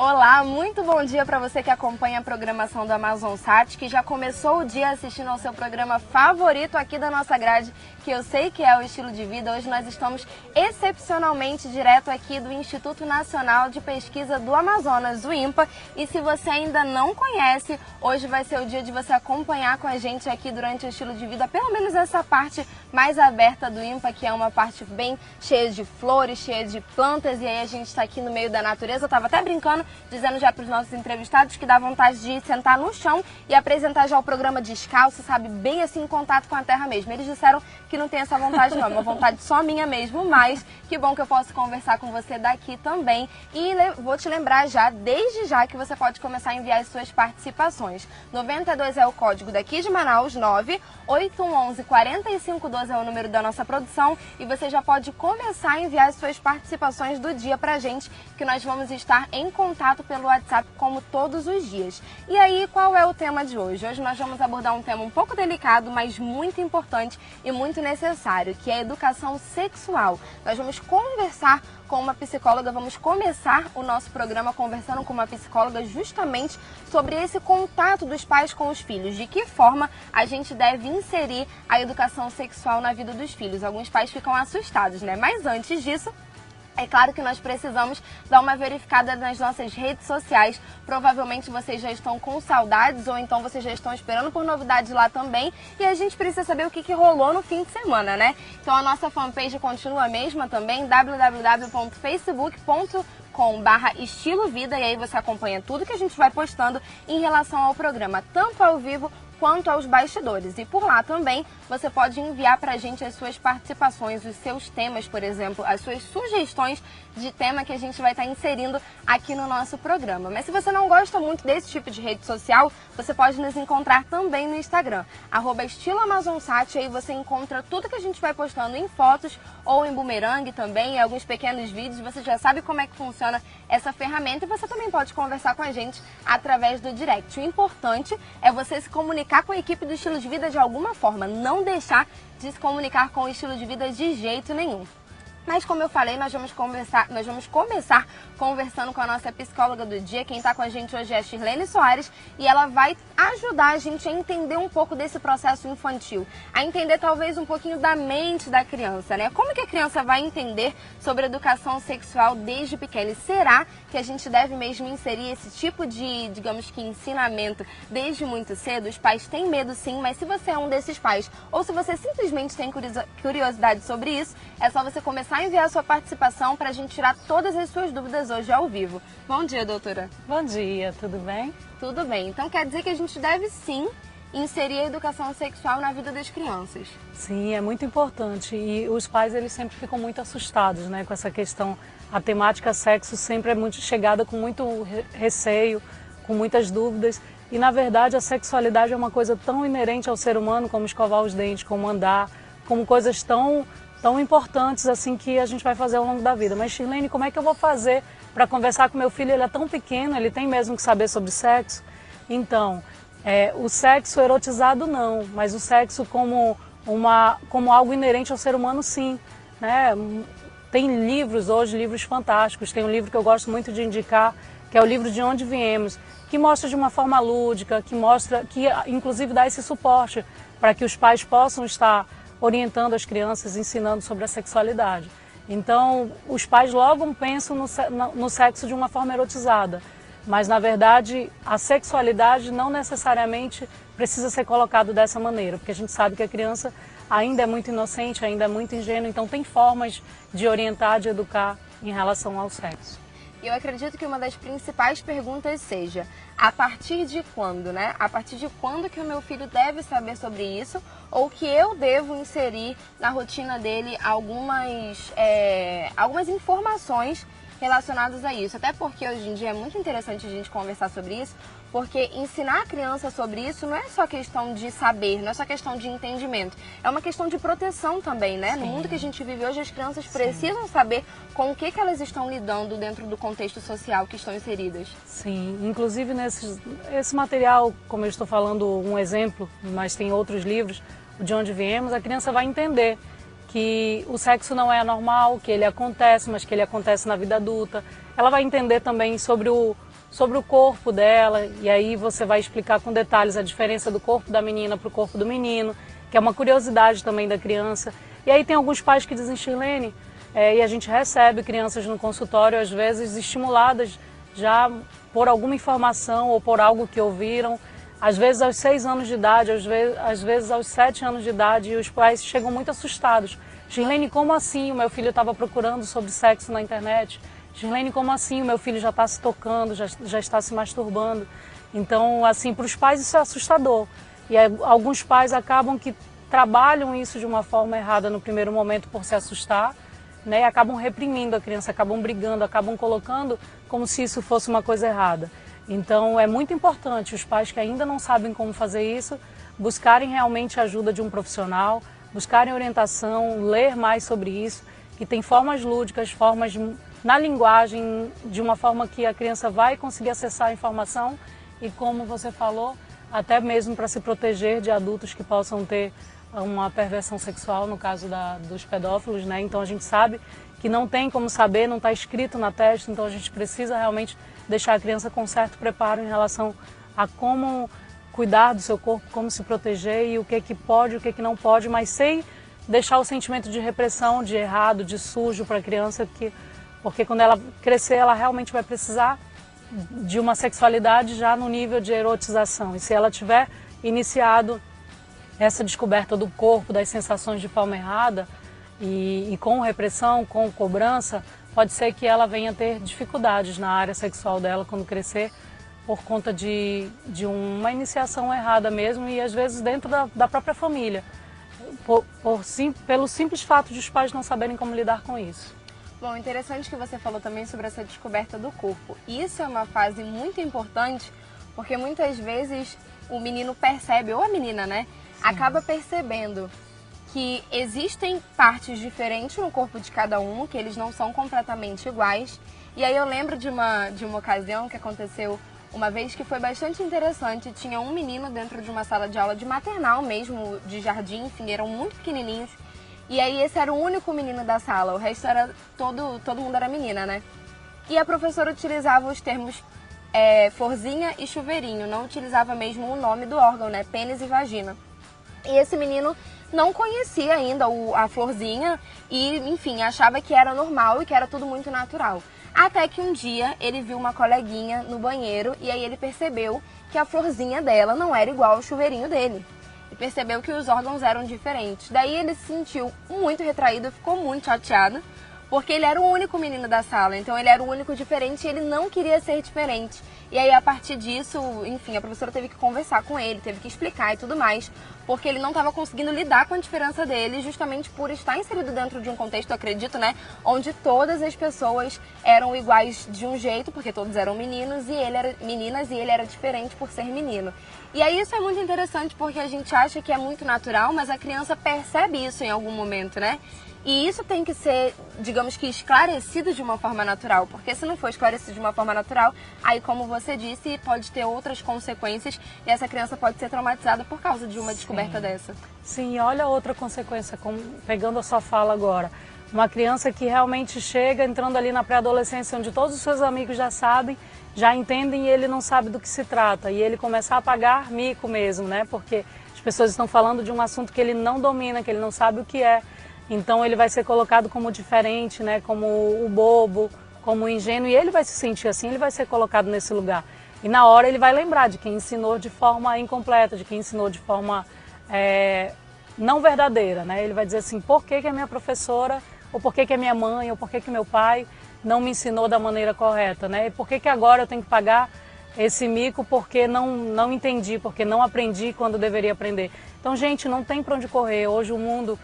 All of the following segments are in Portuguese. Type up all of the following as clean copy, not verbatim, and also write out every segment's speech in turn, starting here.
Olá, muito bom dia para você que acompanha a programação do Amazonsat, que já começou o dia assistindo ao seu programa favorito aqui da nossa grade, que eu sei que é o Estilo de Vida. Hoje nós estamos excepcionalmente direto aqui do Instituto Nacional de Pesquisa do Amazonas, o INPA. E se você ainda não conhece, hoje vai ser o dia de você acompanhar com a gente aqui durante o Estilo de Vida, pelo menos essa parte mais aberta do INPA, que é uma parte bem cheia de flores, cheia de plantas, e aí a gente está aqui no meio da natureza. Eu estava até brincando, dizendo já para os nossos entrevistados que dá vontade de sentar no chão e apresentar já o programa descalço, sabe, bem assim em contato com a terra mesmo. Eles disseram que não tem essa vontade não, é uma vontade só minha mesmo, mas que bom que eu posso conversar com você daqui também. E vou te lembrar já, desde já, que você pode começar a enviar as suas participações. 92 é o código daqui de Manaus, 98111-4512 é o número da nossa produção, e você já pode começar a enviar as suas participações do dia pra gente, que nós vamos estar em contato pelo WhatsApp como todos os dias. E aí, qual é o tema de hoje? Hoje nós vamos abordar um tema um pouco delicado, mas muito importante e muito necessário, que é a educação sexual. Nós vamos conversar com uma psicóloga, vamos começar o nosso programa conversando com uma psicóloga justamente sobre esse contato dos pais com os filhos, de que forma a gente deve inserir a educação sexual na vida dos filhos. Alguns pais ficam assustados, né? Mas antes disso, é claro que nós precisamos dar uma verificada nas nossas redes sociais. Provavelmente vocês já estão com saudades ou então vocês já estão esperando por novidades lá também. E a gente precisa saber o que rolou no fim de semana, né? Então a nossa fanpage continua a mesma também, www.facebook.com/estilovida, e aí você acompanha tudo que a gente vai postando em relação ao programa, tanto ao vivo quanto aos bastidores. E por lá também você pode enviar pra gente as suas participações, os seus temas, por exemplo, as suas sugestões de tema que a gente vai estar inserindo aqui no nosso programa. Mas se você não gosta muito desse tipo de rede social, você pode nos encontrar também no Instagram, @estiloamazonsat, e aí você encontra tudo que a gente vai postando em fotos ou em bumerangue também, em alguns pequenos vídeos. Você já sabe como é que funciona essa ferramenta e você também pode conversar com a gente através do direct. O importante é você se comunicar com a equipe do Estilo de Vida de alguma forma, não deixar de se comunicar com o Estilo de Vida de jeito nenhum. Mas como eu falei, nós vamos começar conversando com a nossa psicóloga do dia. Quem está com a gente hoje é a Shirlene Soares, e ela vai ajudar a gente a entender um pouco desse processo infantil, a entender talvez um pouquinho da mente da criança, né? Como que a criança vai entender sobre educação sexual desde pequena? E será que a gente deve mesmo inserir esse tipo de, digamos que, ensinamento desde muito cedo? Os pais têm medo sim, mas se você é um desses pais, ou se você simplesmente tem curiosidade sobre isso, é só você começar a enviar a sua participação para a gente tirar todas as suas dúvidas hoje ao vivo. Bom dia, doutora. Bom dia, tudo bem? Tudo bem. Então quer dizer que a gente deve sim inserir a educação sexual na vida das crianças. Sim, é muito importante, e os pais eles sempre ficam muito assustados, né, com essa questão. A temática sexo sempre é muito chegada com muito receio, com muitas dúvidas, e na verdade a sexualidade é uma coisa tão inerente ao ser humano, como escovar os dentes, como andar, como coisas tão importantes assim que a gente vai fazer ao longo da vida. Mas Shirlene, como é que eu vou fazer para conversar com meu filho? Ele é tão pequeno, ele tem mesmo que saber sobre sexo. Então, o sexo erotizado não, mas o sexo como algo inerente ao ser humano, sim, né? Tem livros hoje, livros fantásticos. Tem um livro que eu gosto muito de indicar, que é o livro De Onde Viemos, que mostra de uma forma lúdica, que inclusive dá esse suporte para que os pais possam estar orientando as crianças, ensinando sobre a sexualidade. Então, os pais logo pensam no sexo de uma forma erotizada, mas na verdade a sexualidade não necessariamente precisa ser colocada dessa maneira, porque a gente sabe que a criança ainda é muito inocente, ainda é muito ingênua, então tem formas de orientar, de educar em relação ao sexo. Eu acredito que uma das principais perguntas seja, a partir de quando, né? A partir de quando que o meu filho deve saber sobre isso, ou que eu devo inserir na rotina dele algumas informações relacionadas a isso. Até porque hoje em dia é muito interessante a gente conversar sobre isso, porque ensinar a criança sobre isso não é só questão de saber, não é só questão de entendimento, é uma questão de proteção também, né? Sim. No mundo que a gente vive hoje, as crianças precisam saber com o que elas estão lidando dentro do contexto social que estão inseridas. Sim, inclusive esse material, como eu estou falando, um exemplo, mas tem outros livros, o De Onde Viemos, a criança vai entender que o sexo não é anormal, que ele acontece, mas que ele acontece na vida adulta. Ela vai entender também sobre o sobre o corpo dela, e aí você vai explicar com detalhes a diferença do corpo da menina para o corpo do menino, que é uma curiosidade também da criança. E aí tem alguns pais que dizem, Shirlene, e a gente recebe crianças no consultório, às vezes estimuladas já por alguma informação ou por algo que ouviram, às vezes aos 6 anos de idade, às vezes aos 7 anos de idade, e os pais chegam muito assustados. Shirlene, como assim? O meu filho estava procurando sobre sexo na internet. Shirlene, como assim? O meu filho já está se tocando, já está se masturbando. Então, assim, para os pais isso é assustador. E aí, alguns pais acabam que trabalham isso de uma forma errada no primeiro momento por se assustar, né? E acabam reprimindo a criança, acabam brigando, acabam colocando como se isso fosse uma coisa errada. Então, é muito importante os pais que ainda não sabem como fazer isso, buscarem realmente a ajuda de um profissional, buscarem orientação, ler mais sobre isso, que tem formas lúdicas, formas na linguagem, de uma forma que a criança vai conseguir acessar a informação e, como você falou, até mesmo para se proteger de adultos que possam ter uma perversão sexual, no caso dos pedófilos, né? Então a gente sabe que não tem como saber, não está escrito na testa, então a gente precisa realmente deixar a criança com certo preparo em relação a como cuidar do seu corpo, como se proteger e o que pode, o que não pode, mas sem deixar o sentimento de repressão, de errado, de sujo para a criança, porque quando ela crescer, ela realmente vai precisar de uma sexualidade já no nível de erotização. E se ela tiver iniciado essa descoberta do corpo, das sensações de forma errada, e com repressão, com cobrança, pode ser que ela venha ter dificuldades na área sexual dela quando crescer, por conta de uma iniciação errada mesmo, e às vezes dentro da própria família, pelo simples fato de os pais não saberem como lidar com isso. Bom, interessante que você falou também sobre essa descoberta do corpo. Isso é uma fase muito importante, porque muitas vezes o menino percebe, ou a menina, né, acaba percebendo que existem partes diferentes no corpo de cada um, que eles não são completamente iguais. E aí eu lembro de uma ocasião que aconteceu uma vez que foi bastante interessante. Tinha um menino dentro de uma sala de aula de maternal mesmo, de jardim, enfim, eram muito pequenininhos. E aí esse era o único menino da sala, o resto era todo mundo era menina, né? E a professora utilizava os termos florzinha e chuveirinho, não utilizava mesmo o nome do órgão, né? Pênis e vagina. E esse menino não conhecia ainda a florzinha e, enfim, achava que era normal e que era tudo muito natural. Até que um dia ele viu uma coleguinha no banheiro e aí ele percebeu que a florzinha dela não era igual ao chuveirinho dele. E percebeu que os órgãos eram diferentes. Daí ele se sentiu muito retraído, ficou muito chateado, porque ele era o único menino da sala, então ele era o único diferente e ele não queria ser diferente. E aí, a partir disso, enfim, a professora teve que conversar com ele, teve que explicar e tudo mais, porque ele não estava conseguindo lidar com a diferença dele, justamente por estar inserido dentro de um contexto, acredito, né, onde todas as pessoas eram iguais de um jeito, porque todos eram meninos, e ele era meninas, e ele era diferente por ser menino. E aí isso é muito interessante, porque a gente acha que é muito natural, mas a criança percebe isso em algum momento, né? E isso tem que ser, digamos que, esclarecido de uma forma natural, porque se não for esclarecido de uma forma natural, aí, como você disse, pode ter outras consequências e essa criança pode ser traumatizada por causa de uma descoberta dessa. Sim, olha outra consequência, pegando a sua fala agora. Uma criança que realmente chega entrando ali na pré-adolescência, onde todos os seus amigos já sabem, já entendem e ele não sabe do que se trata. E ele começar a pagar mico mesmo, né? Porque as pessoas estão falando de um assunto que ele não domina, que ele não sabe o que é. Então ele vai ser colocado como diferente, né? Como o bobo, como o ingênuo, e ele vai se sentir assim, ele vai ser colocado nesse lugar. E na hora ele vai lembrar de quem ensinou de forma incompleta, de quem ensinou de forma não verdadeira, né? Ele vai dizer assim, por que a minha professora, ou por que a minha mãe, ou por que meu pai não me ensinou da maneira correta, né? E por que agora eu tenho que pagar esse mico porque não entendi, porque não aprendi quando deveria aprender. Então, gente, não tem para onde correr. Hoje o mundo...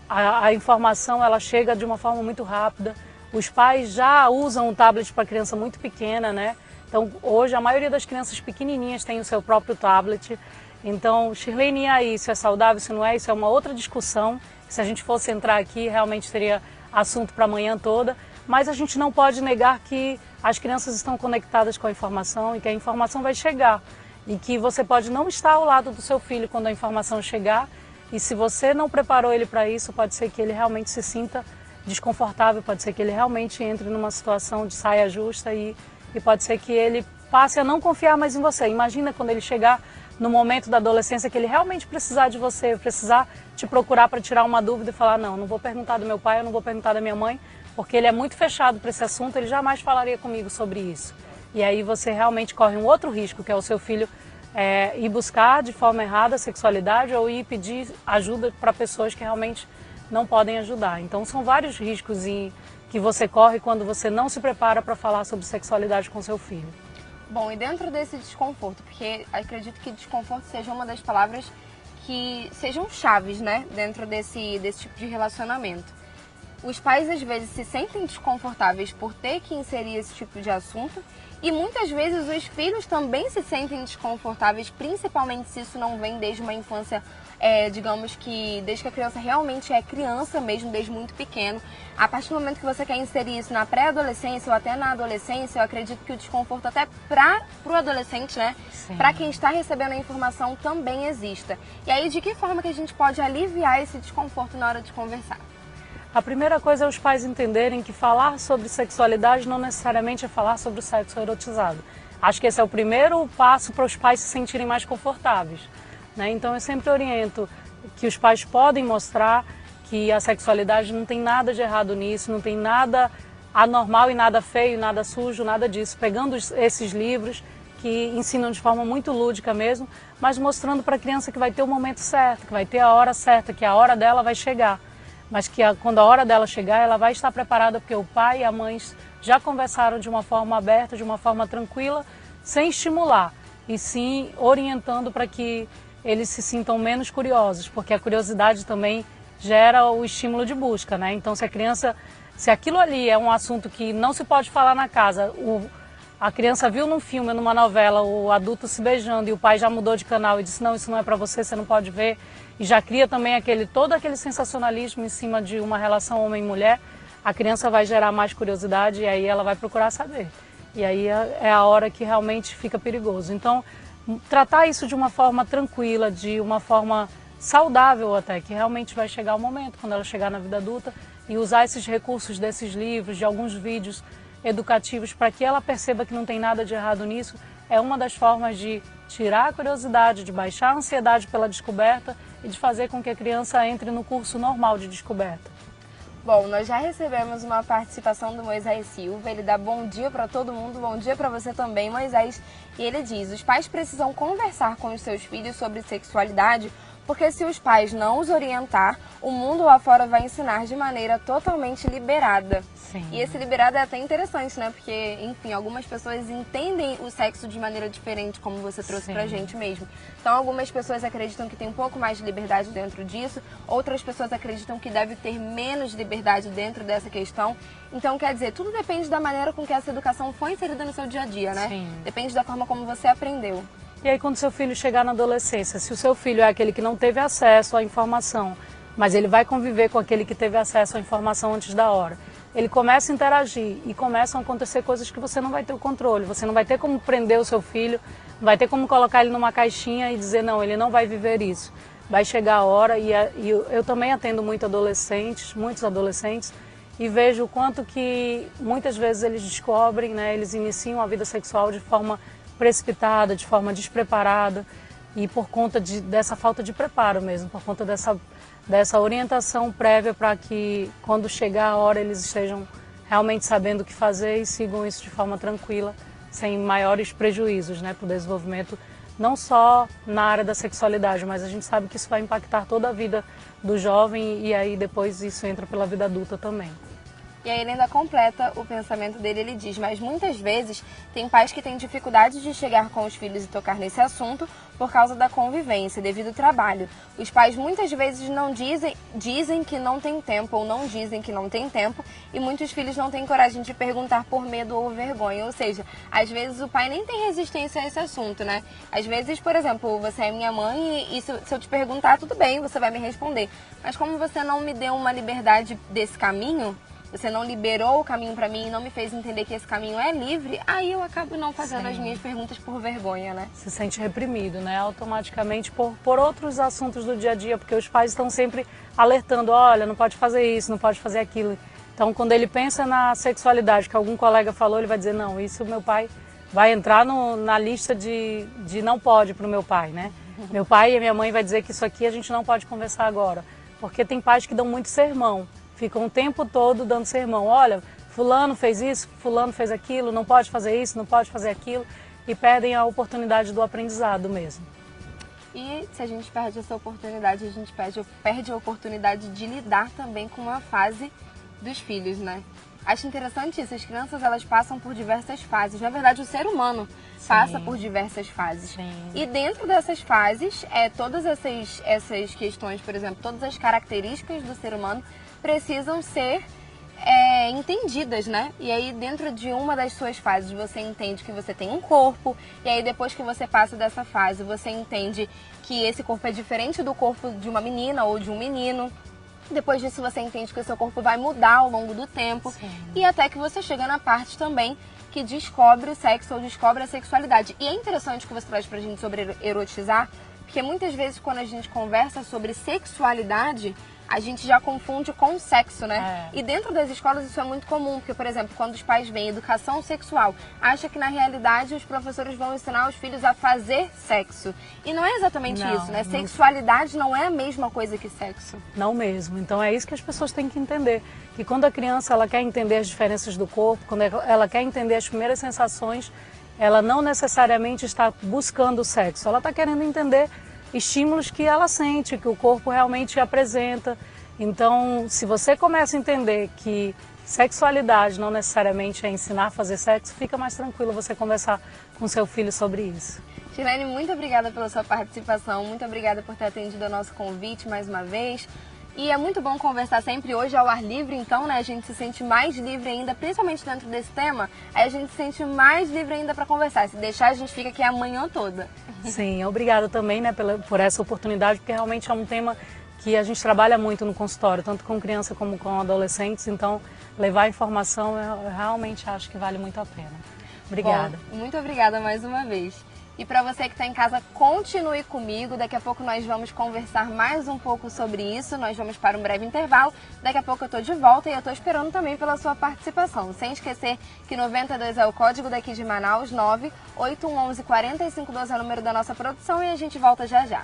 a informação ela chega de uma forma muito rápida. Os pais já usam o tablet para criança muito pequena, né? Então hoje a maioria das crianças pequenininhas tem o seu próprio tablet. Então, Shirlene, e aí, isso é saudável, isso não é? Isso é uma outra discussão. Se a gente fosse entrar aqui, realmente teria assunto para a manhã toda. Mas a gente não pode negar que as crianças estão conectadas com a informação e que a informação vai chegar. E que você pode não estar ao lado do seu filho quando a informação chegar. E se você não preparou ele para isso, pode ser que ele realmente se sinta desconfortável, pode ser que ele realmente entre numa situação de saia justa e e pode ser que ele passe a não confiar mais em você. Imagina quando ele chegar no momento da adolescência que ele realmente precisar de você, precisar te procurar para tirar uma dúvida e falar, não vou perguntar do meu pai, eu não vou perguntar da minha mãe, porque ele é muito fechado para esse assunto, ele jamais falaria comigo sobre isso. E aí você realmente corre um outro risco, que é o seu filho ir buscar de forma errada a sexualidade ou ir pedir ajuda para pessoas que realmente não podem ajudar. Então são vários riscos que você corre quando você não se prepara para falar sobre sexualidade com seu filho. Bom, e dentro desse desconforto, porque acredito que desconforto seja uma das palavras que sejam chaves, né, dentro desse tipo de relacionamento. Os pais às vezes se sentem desconfortáveis por ter que inserir esse tipo de assunto e muitas vezes os filhos também se sentem desconfortáveis, principalmente se isso não vem desde uma infância, digamos que desde que a criança realmente é criança mesmo, desde muito pequeno. A partir do momento que você quer inserir isso na pré-adolescência ou até na adolescência, eu acredito que o desconforto até para o adolescente, né, para quem está recebendo a informação também exista. E aí de que forma que a gente pode aliviar esse desconforto na hora de conversar? A primeira coisa é os pais entenderem que falar sobre sexualidade não necessariamente é falar sobre o sexo erotizado. Acho que esse é o primeiro passo para os pais se sentirem mais confortáveis, né? Então eu sempre oriento que os pais podem mostrar que a sexualidade não tem nada de errado nisso, não tem nada anormal e nada feio, nada sujo, nada disso. Pegando esses livros que ensinam de forma muito lúdica mesmo, mas mostrando para a criança que vai ter o momento certo, que vai ter a hora certa, que a hora dela vai chegar. Mas que quando a hora dela chegar, ela vai estar preparada porque o pai e a mãe já conversaram de uma forma aberta, de uma forma tranquila, sem estimular, e sim orientando para que eles se sintam menos curiosos, porque a curiosidade também gera o estímulo de busca, né? Então se aquilo ali é um assunto que não se pode falar na casa, a criança viu num filme, numa novela, o adulto se beijando e o pai já mudou de canal e disse, não, isso não é para você, você não pode ver, e já cria também todo aquele sensacionalismo em cima de uma relação homem-mulher, a criança vai gerar mais curiosidade e aí ela vai procurar saber. E aí é a hora que realmente fica perigoso. Então, tratar isso de uma forma tranquila, de uma forma saudável até, que realmente vai chegar o momento, quando ela chegar na vida adulta, e usar esses recursos desses livros, de alguns vídeos educativos, para que ela perceba que não tem nada de errado nisso, é uma das formas de tirar a curiosidade, de baixar a ansiedade pela descoberta e de fazer com que a criança entre no curso normal de descoberta. Bom, nós já recebemos uma participação do Moisés Silva, ele dá bom dia para todo mundo, bom dia para você também, Moisés, e ele diz, os pais precisam conversar com os seus filhos sobre sexualidade, porque se os pais não os orientar, o mundo lá fora vai ensinar de maneira totalmente liberada. Sim. E esse liberado é até interessante, né? Porque, enfim, algumas pessoas entendem o sexo de maneira diferente, como você trouxe Sim. pra gente mesmo. Então, algumas pessoas acreditam que tem um pouco mais de liberdade dentro disso, outras pessoas acreditam que deve ter menos liberdade dentro dessa questão. Então, quer dizer, tudo depende da maneira com que essa educação foi inserida no seu dia a dia, né? Sim. Depende da forma como você aprendeu. E aí quando seu filho chegar na adolescência, se o seu filho é aquele que não teve acesso à informação, mas ele vai conviver com aquele que teve acesso à informação antes da hora, ele começa a interagir e começam a acontecer coisas que você não vai ter o controle, você não vai ter como prender o seu filho, não vai ter como colocar ele numa caixinha e dizer não, ele não vai viver isso. Vai chegar a hora e eu também atendo muitos adolescentes, e vejo o quanto que muitas vezes eles descobrem, né, eles iniciam a vida sexual de forma precipitada, de forma despreparada e por conta dessa falta de preparo mesmo, por conta dessa orientação prévia para que quando chegar a hora eles estejam realmente sabendo o que fazer e sigam isso de forma tranquila, sem maiores prejuízos, né, para o desenvolvimento não só na área da sexualidade, mas a gente sabe que isso vai impactar toda a vida do jovem e aí depois isso entra pela vida adulta também. E aí ele ainda completa o pensamento dele, ele diz, mas muitas vezes tem pais que têm dificuldade de chegar com os filhos e tocar nesse assunto por causa da convivência, devido ao trabalho. Os pais muitas vezes não dizem que não tem tempo ou não dizem que não tem tempo e muitos filhos não têm coragem de perguntar por medo ou vergonha. Ou seja, às vezes o pai nem tem resistência a esse assunto, né? Às vezes, por exemplo, você é minha mãe e se eu te perguntar, tudo bem, você vai me responder. Mas como você não me deu uma liberdade desse caminho, você não liberou o caminho para mim e não me fez entender que esse caminho é livre, aí eu acabo não fazendo as minhas perguntas por vergonha, né? Se sente reprimido, né? Automaticamente por outros assuntos do dia a dia, porque os pais estão sempre alertando, olha, não pode fazer isso, não pode fazer aquilo. Então Então, quando ele pensa na sexualidade, que algum colega falou, ele vai dizer, não, isso meu pai vai entrar na lista de não pode para o meu pai, né? Meu pai e a minha mãe vai dizer que isso aqui a gente não pode conversar agora. Porque tem pais que dão muito sermão, ficam o tempo todo dando sermão. Olha, fulano fez isso, fulano fez aquilo, não pode fazer isso, não pode fazer aquilo. E perdem a oportunidade do aprendizado mesmo. E se a gente perde essa oportunidade, a gente perde a oportunidade de lidar também com uma fase dos filhos, né? Acho interessante isso, as crianças elas passam por diversas fases. Na verdade, o ser humano passa por diversas fases. Sim. E dentro dessas fases, todas essas questões, por exemplo, todas as características do ser humano precisam ser entendidas, né? E aí dentro de uma das suas fases você entende que você tem um corpo, e aí depois que você passa dessa fase você entende que esse corpo é diferente do corpo de uma menina ou de um menino. Depois disso você entende que o seu corpo vai mudar ao longo do tempo. Sim. E até que você chega na parte também que descobre o sexo ou descobre a sexualidade. E é interessante que você traz pra gente sobre erotizar, porque muitas vezes quando a gente conversa sobre sexualidade, a gente já confunde com sexo, né? E dentro das escolas isso é muito comum, porque, por exemplo, quando os pais veem educação sexual, acha que na realidade os professores vão ensinar os filhos a fazer sexo. E não é exatamente isso, né? Sexualidade não é a mesma coisa que sexo. Não mesmo. Então é isso que as pessoas têm que entender. Que quando a criança ela quer entender as diferenças do corpo, quando ela quer entender as primeiras sensações, ela não necessariamente está buscando o sexo. Ela está querendo entender estímulos que ela sente, que o corpo realmente apresenta. Então, se você começa a entender que sexualidade não necessariamente é ensinar a fazer sexo, fica mais tranquilo você conversar com seu filho sobre isso. Shirlene, muito obrigada pela sua participação, muito obrigada por ter atendido ao nosso convite mais uma vez. E é muito bom conversar sempre hoje ao ar livre, então, né, a gente se sente mais livre ainda, principalmente dentro desse tema, aí a gente se sente mais livre ainda para conversar. Se deixar, a gente fica aqui a manhã toda. Sim, obrigada também, né, por essa oportunidade, porque realmente é um tema que a gente trabalha muito no consultório, tanto com criança como com adolescentes, então levar informação eu realmente acho que vale muito a pena. Obrigada. Bom, muito obrigada mais uma vez. E para você que está em casa, continue comigo. Daqui a pouco nós vamos conversar mais um pouco sobre isso. Nós vamos para um breve intervalo. Daqui a pouco eu estou de volta e eu estou esperando também pela sua participação. Sem esquecer que 92 é o código daqui de Manaus, 98111 4512 é o número da nossa produção e a gente volta já já.